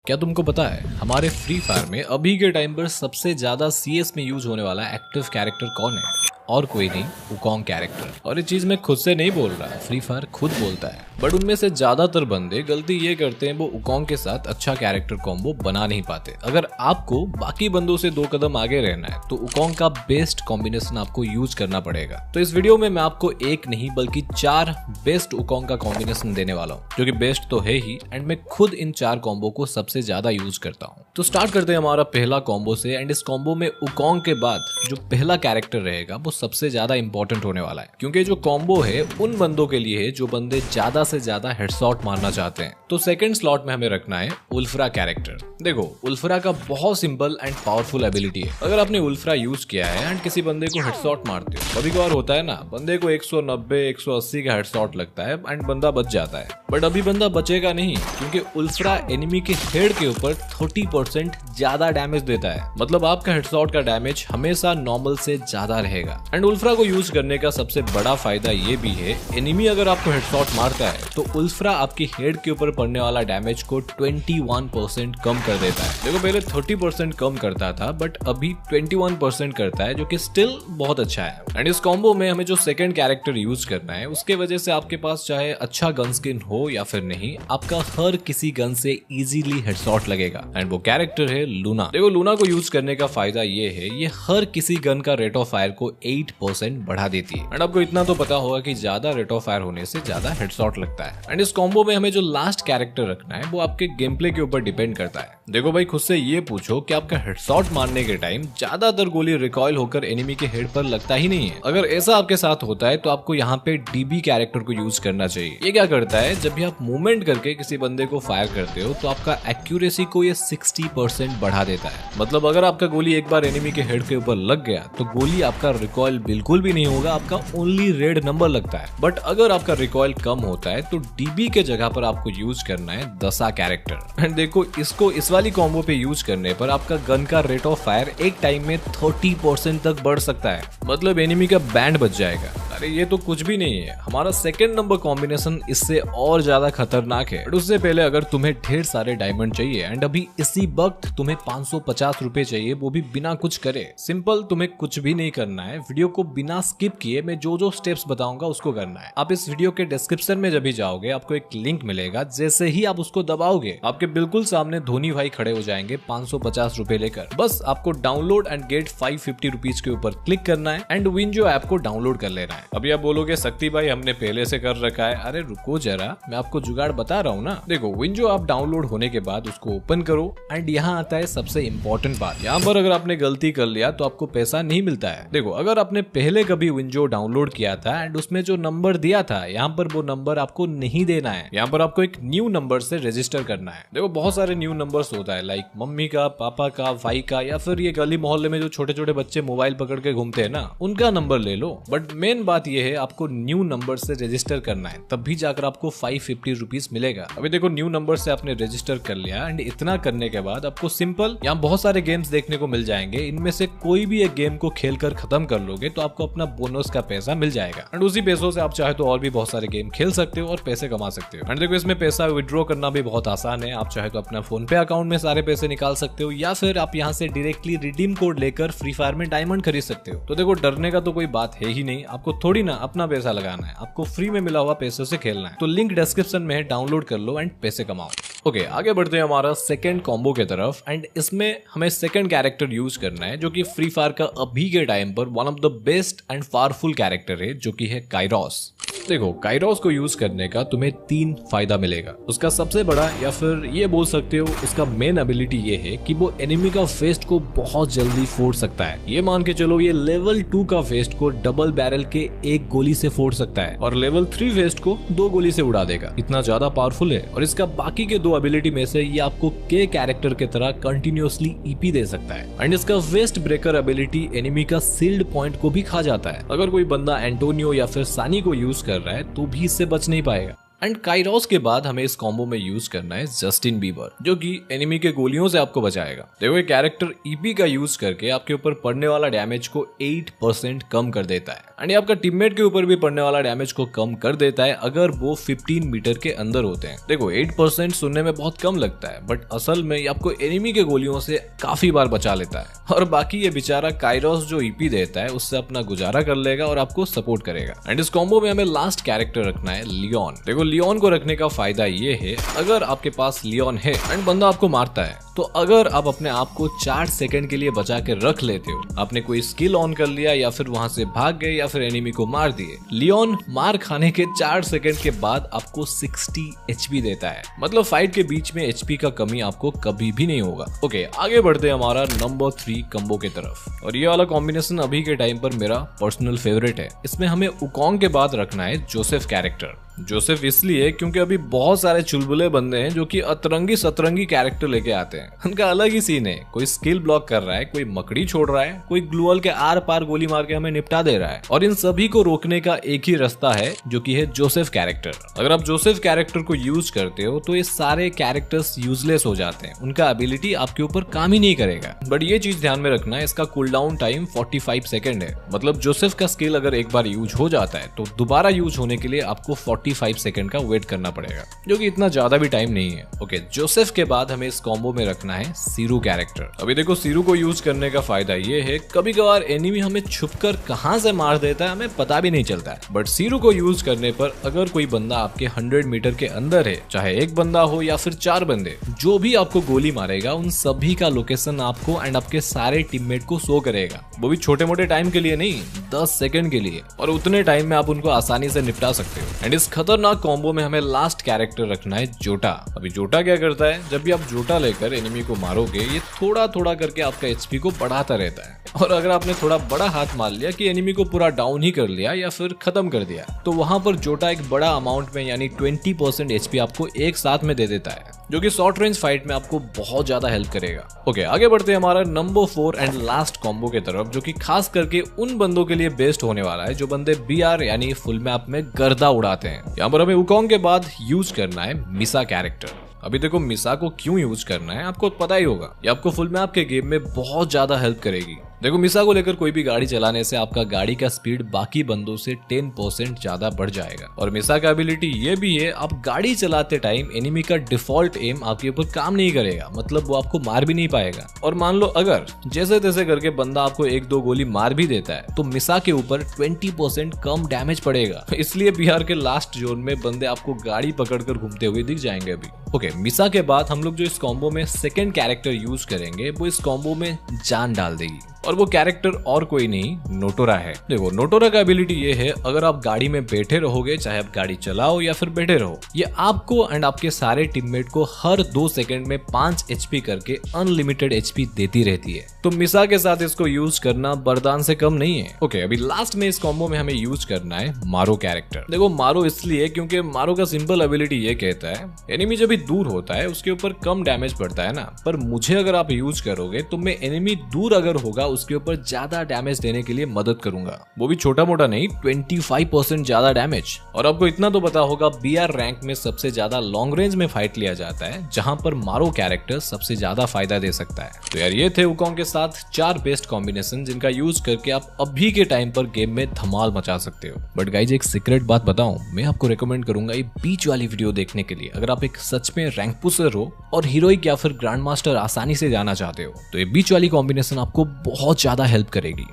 क्या तुमको पता है हमारे फ्री फायर में अभी के टाइम पर सबसे ज्यादा सीएस में यूज होने वाला एक्टिव कैरेक्टर कौन है? और कोई नहीं, वुकोंग कैरेक्टर। और ये चीज मैं खुद से नहीं बोल रहा, फ्री फायर खुद बोलता है। बट उनमें से ज्यादातर बंदे गलती ये करते हैं, वो वुकोंग के साथ अच्छा कैरेक्टर कॉम्बो बना नहीं पाते। अगर आपको बाकी बंदों से 2 कदम आगे रहना है तो वुकोंग का बेस्ट कॉम्बिनेशन आपको यूज करना पड़ेगा। तो इस वीडियो में मैं आपको एक नहीं बल्कि 4 बेस्ट वुकोंग का कॉम्बिनेशन देने वाला हूँ, जो कि बेस्ट तो है ही, एंड मैं खुद इन 4 कॉम्बो को सबसे ज्यादा यूज करता हूँ। तो स्टार्ट करते हैं हमारा पहला कॉम्बो से। एंड इस कॉम्बो में वुकोंग के बाद जो पहला कैरेक्टर रहेगा वो सबसे ज्यादा इंपॉर्टेंट होने वाला है, क्योंकि जो कॉम्बो है उन बंदों के लिए है जो बंदे ज्यादा से ज्यादा हेडशॉट मारना चाहते हैं। तो सेकंड स्लॉट में हमें रखना है उल्फ्रा कैरेक्टर। देखो, उल्फ्रा का बहुत सिंपल एंड पावरफुल एबिलिटी है। अगर आपने उल्फ्रा यूज किया है एंड किसी बंदे को हेडशॉट मारते हो, कभी कभार होता है ना, बंदे को 190 180 का हेडशॉट लगता है एंड बंदा बच जाता है। बट अभी बंदा बचेगा नहीं, क्योंकि उल्फ्रा एनिमी के हेड के ऊपर 30% ज्यादा डैमेज देता है। मतलब आपका हेडशॉट का डैमेज हमेशा नॉर्मल से ज्यादा रहेगा। एंड उल्फ्रा को यूज करने का सबसे बड़ा फायदा ये भी है, एनिमी अगर आपको हेडशॉट मारता है तो उल्फ्रा आपकी हेड के ऊपर पड़ने वाला डैमेज को 21% कम कर देता है। देखो, पहले 30% कम करता था, बट अभी 21% करता है, जो कि स्टिल बहुत अच्छा है। एंड इस कॉम्बो में हमें जो सेकंड कैरेक्टर यूज करना है, उसके वजह से आपके पास चाहे अच्छा गन स्किन हो या फिर नहीं, आपका हर किसी गन से इजीली हेडशॉट लगेगा। एंड वो कैरेक्टर है लूना। देखो, लूना को यूज करने का फायदा ये है, ये हर किसी गन का रेट ऑफ फायर को 8% बढ़ा देती है। एंड आपको इतना तो पता होगा कि ज्यादा रेट ऑफ फायर होने से ज्यादा हेडशॉट लगता है। एंड इस कॉम्बो में हमें जो लास्ट कैरेक्टर रखना है वो आपके गेम प्ले के ऊपर डिपेंड करता है। देखो भाई, खुद से ये पूछो कि आपका हेडशॉट मारने के टाइम ज्यादातर गोली रिकॉइल होकर एनिमी के हेड पर लगता ही नहीं है। अगर ऐसा आपके साथ होता है तो आपको यहाँ पे डीबी कैरेक्टर को यूज करना चाहिए। ये क्या करता है, जब भी आप मूवमेंट करके किसी बंदे को फायर करते हो तो आपका एक्यूरेसी को ये 60% बढ़ा देता है। मतलब अगर आपका गोली एक बार एनिमी के हेड के ऊपर लग गया तो गोली आपका रिकॉइल बिल्कुल भी नहीं होगा, आपका ओनली रेड नंबर लगता है। बट अगर आपका रिकॉइल कम होता है तो डीबी के जगह पर आपको यूज करना है दसा कैरेक्टर। एंड देखो, इसको इस वाली कॉम्बो पे यूज करने पर आपका गन का रेट ऑफ फायर एक टाइम में 30% तक बढ़ सकता है। मतलब एनिमी का बैंड बच जाएगा। अरे ये तो कुछ भी नहीं है, हमारा सेकंड नंबर कॉम्बिनेशन इससे और ज्यादा खतरनाक है। उससे पहले अगर तुम्हें ढेर सारे डायमंड चाहिए एंड अभी इसी वक्त तुम्हें 550 रुपए चाहिए, वो भी बिना कुछ करे, सिंपल, तुम्हें कुछ भी नहीं करना है। वीडियो को बिना स्किप किए मैं जो स्टेप्स बताऊंगा उसको करना है। आप इस वीडियो के डिस्क्रिप्शन में जब भी जाओगे आपको एक लिंक मिलेगा, जैसे ही आप उसको दबाओगे आपके बिल्कुल सामने धोनी भाई खड़े हो जाएंगे 550 रुपए लेकर। बस आपको डाउनलोड एंड गेट 550 रुपीज के ऊपर क्लिक करना है एंड विंजो ऐप को डाउनलोड कर लेना है। अभी आप बोलोगे शक्ति भाई हमने पहले से कर रखा है। अरे रुको जरा, मैं आपको जुगाड़ बता रहा हूँ ना। देखो, विंजो ऐप डाउनलोड होने के बाद उसको ओपन करो एंड यहाँ आता है सबसे इम्पोर्टेंट बात। यहाँ पर अगर आपने गलती कर लिया तो आपको पैसा नहीं मिलता है। देखो, अगर आपने पहले कभी विंजो डाउनलोड किया था एंड उसमें जो नंबर दिया था, यहाँ पर वो नंबर आपको नहीं देना है। यहाँ पर आपको एक न्यू नंबर से रजिस्टर करना है। देखो, बहुत सारे न्यू नंबर्स होता है, लाइक मम्मी का, पापा का, भाई का, या फिर ये गली मोहल्ले में जो छोटे छोटे बच्चे मोबाइल पकड़ के घूमते हैं ना, उनका नंबर ले लो। बट मेन बात ये है, आपको न्यू नंबर से रजिस्टर करना है, तब भी जाकर आपको 550 रुपीज मिलेगा। अभी देखो, न्यू नंबर से आपने रजिस्टर कर लिया एंड इतना करने के बाद आपको सिंपल यहाँ बहुत सारे गेम्स देखने को मिल जाएंगे। इनमें से कोई भी एक गेम को खेल कर खत्म कर लोगे तो आपको अपना बोनस का पैसा मिल जाएगा। एंड उसी पैसों से आप चाहे तो और भी बहुत सारे गेम खेल सकते हो और पैसे कमा सकते हो। एंड देखो, इसमें पैसा विड्रॉ करना भी बहुत आसान है। आप चाहे तो अपना फोन पे अकाउंट में सारे पैसे निकाल सकते हो, या फिर आप यहाँ से डायरेक्टली रिडीम कोड लेकर फ्री फायर में डायमंड खरीद सकते हो। तो देखो, डरने का तो कोई बात है ही नहीं। आपको थोड़ी ना अपना पैसा लगाना है, आपको फ्री में मिला हुआ पैसों से खेलना है। तो लिंक डिस्क्रिप्शन में है, डाउनलोड कर लो एंड पैसे कमाओ। ओके, आगे बढ़ते हैं हमारा सेकंड कॉम्बो के तरफ। एंड इसमें हमें सेकंड कैरेक्टर यूज करना है, जो कि फ्री फायर का अभी के टाइम पर one of the best and powerful character है, जो कि है काइरोस। देखो, काइरोस को यूज करने का तुम्हें 3 फायदा मिलेगा। उसका सबसे बड़ा, या फिर ये बोल सकते हो उसका मेन एबिलिटी ये है कि वो एनिमी का फेस्ट को बहुत जल्दी फोड़ सकता है। ये मान के चलो, ये लेवल 2 का फेस्ट को डबल बैरल के 1 गोली से फोड़ सकता है और लेवल 3 फेस्ट को 2 गोली से उड़ा देगा। इतना ज्यादा पावरफुल है। और इसका बाकी के 2 एबिलिटी में से ये आपको के कैरेक्टर की तरह कंटिन्यूअसली ईपी दे सकता है। एंड इसका वेस्ट ब्रेकर एबिलिटी एनिमी का सील्ड पॉइंट को भी खा जाता है। अगर कोई बंदा एंटोनियो या फिर सानी को यूज कर रहा है तो भी इससे बच नहीं पाएगा। एंड काइरोस के बाद हमें इस कॉम्बो में यूज करना है जस्टिन बीबर, जो कि एनिमी के गोलियों से आपको बचाएगा। देखो ये कैरेक्टर ईपी का यूज करके आपके ऊपर पड़ने वाला डैमेज को 8% कम कर देता है एंड ये आपका टीममेट के ऊपर भी पड़ने वाला डैमेज को कम कर देता है अगर वो 15 मीटर के अंदर होते हैं। देखो 8% सुनने में बहुत कम लगता है, बट असल में ये आपको एनिमी के गोलियों से काफी बार बचा लेता है। और बाकी ये बेचारा काइरोस जो ईपी देता है उससे अपना गुजारा कर लेगा और आपको सपोर्ट करेगा। एंड इस कॉम्बो में हमें लास्ट कैरेक्टर रखना है लियोन। देखो लियोन को रखने का फायदा ये है, अगर आपके पास लियोन है एंड बंदा आपको मारता है, तो अगर आप अपने आप को 4 सेकंड के लिए बचा के रख लेते हो, आपने कोई स्किल ऑन कर लिया या फिर वहां से भाग गए या फिर एनिमी को मार दिए, लियोन मार खाने के 4 सेकंड के बाद आपको 60 एचपी देता है। मतलब फाइट के बीच में एचपी का कमी आपको कभी भी नहीं होगा। ओके, आगे बढ़ते हैं हमारा नंबर 3 कम्बो के तरफ। और ये वाला कॉम्बिनेशन अभी के टाइम पर मेरा पर्सनल फेवरेट है। इसमें हमें उकोंग के बाद रखना है जोसेफ कैरेक्टर। जोसेफ इसलिए क्योंकि अभी बहुत सारे चुलबुले बंदे हैं जो कि अतरंगी सतरंगी कैरेक्टर लेके आते हैं। उनका अलग ही सीन है, कोई स्किल ब्लॉक कर रहा है, कोई मकड़ी छोड़ रहा है, कोई ग्लूअल के आर पार गोली मार के हमें निपटा दे रहा है। और इन सभी को रोकने का एक ही रास्ता है जो कि है जोसेफ कैरेक्टर। अगर आप जोसेफ कैरेक्टर को यूज करते हो तो ये सारे कैरेक्टर्स यूजलेस हो जाते हैं, उनका एबिलिटी आपके ऊपर काम ही नहीं करेगा। बट ये चीज ध्यान में रखना है, इसका कूल डाउन टाइम 45 सेकंड है। मतलब जोसेफ का स्किल अगर एक बार यूज हो जाता है तो दोबारा यूज होने के लिए आपको 45 सेकंड का वेट करना पड़ेगा, जो कि इतना ज्यादा भी टाइम नहीं है। ओके, जोसेफ के बाद हमें इस कॉम्बो में रखना है सीरू कैरेक्टर। अभी देखो सीरू को यूज करने का फायदा ये है, कभी कभार एनिमी हमें छुपकर कहां से मार देता है हमें पता भी नहीं चलता है। बट सीरू को यूज करने पर अगर कोई बंदा आपके 100 मीटर के अंदर है, चाहे एक बंदा हो या फिर 4 बंदे, जो भी आपको गोली मारेगा उन सभी का लोकेशन आपको एंड आपके सारे टीममेट को शो करेगा। वो भी छोटे मोटे टाइम के लिए नहीं, 10 सेकंड के लिए, और उतने टाइम में आप उनको आसानी से निपटा सकते हो। एंड इस खतरनाक कॉम्बो में हमें लास्ट कैरेक्टर रखना है जोटा। अभी जोटा क्या करता है, जब भी आप जोटा लेकर एनिमी को मारोगे ये थोड़ा थोड़ा करके आपका एचपी को बढ़ाता रहता है। और अगर आपने थोड़ा बड़ा हाथ मार लिया कि एनिमी को पूरा डाउन ही कर लिया या फिर खत्म कर दिया, तो वहां पर जोटा एक बड़ा अमाउंट में यानी 20% एचपी आपको एक साथ में दे देता है, जो कि शॉर्ट रेंज फाइट में आपको बहुत ज्यादा हेल्प करेगा। ओके, आगे बढ़ते हैं हमारा नंबर 4 एंड लास्ट कॉम्बो के तरफ, जो कि खास करके उन बंदों के लिए बेस्ट होने वाला है जो बंदे बीआर यानी फुल मैप में गर्दा उड़ाते हैं। यहाँ पर हमें उकोंग के बाद यूज करना है मिसा कैरेक्टर। अभी देखो मिसा को क्यों यूज करना है आपको पता ही होगा, ये आपको फुल मैप के गेम में बहुत ज्यादा हेल्प करेगी। देखो मिसा को लेकर कोई भी गाड़ी चलाने से आपका गाड़ी का स्पीड बाकी बंदों से 10% ज्यादा बढ़ जाएगा। और मिसा का एबिलिटी ये भी है, आप गाड़ी चलाते टाइम एनिमी का डिफॉल्ट एम आपके ऊपर काम नहीं करेगा, मतलब वो आपको मार भी नहीं पाएगा। और मान लो अगर जैसे तैसे करके बंदा आपको 1-2 गोली मार भी देता है तो मिसा के ऊपर 20% कम डैमेज पड़ेगा। इसलिए बिहार के लास्ट जोन में बंदे आपको गाड़ी पकड़कर घूमते हुए दिख जाएंगे अभी। ओके, मिसा के बाद हम लोग जो इस कॉम्बो में सेकंड कैरेक्टर यूज करेंगे वो इस कॉम्बो में जान डाल देगी, और वो कैरेक्टर और कोई नहीं नोटोरा है। देखो नोटोरा का एबिलिटी ये है, अगर आप गाड़ी में बैठे रहोगे, चाहे आप गाड़ी चलाओ या फिर बैठे रहो, ये आपको एंड आपके सारे टीममेट को हर 2 सेकंड में 5 एचपी करके अनलिमिटेड एचपी देती रहती है। तो मिसा के साथ इसको यूज करना वरदान से कम नहीं है। ओके, अभी लास्ट में इस कॉम्बो में हमें यूज करना है मारो कैरेक्टर। देखो मारो इसलिए क्योंकि मारो का सिंपल एबिलिटी ये कहता है, एनिमी जब भी दूर होता है उसके ऊपर कम डैमेज पड़ता है ना, पर मुझे अगर आप यूज करोगे तो मैं एनिमी दूर अगर होगा उसके ऊपर ज्यादा डैमेज देने के लिए मदद करूंगा, वो भी छोटा मोटा नहीं, 25% ज्यादा डैमेज। और आपको इतना तो पता होगा बीआर रैंक में सबसे ज्यादा लॉन्ग रेंज में फाइट लिया जाता है, जहां पर मारो कैरेक्टर सबसे ज्यादा फायदा दे सकता है। तो यार ये थे उकोंग के साथ 4 बेस्ट कॉम्बिनेशन जिनका यूज करके आप अभी के टाइम पर गेम में धमाल मचा सकते हो। बट गाइज एक सीक्रेट बात बताऊं, मैं आपको रिकमेंड करूंगा ये बीच वाली वीडियो देखने के लिए। अगर आप एक सच में रैंक पुशर हो और हीरोइक या फिर ग्रैंड मास्टर आसानी से जाना चाहते हो तो ये बीच वाली कॉम्बिनेशन आपको बहुत ज्यादा हेल्प करेगी।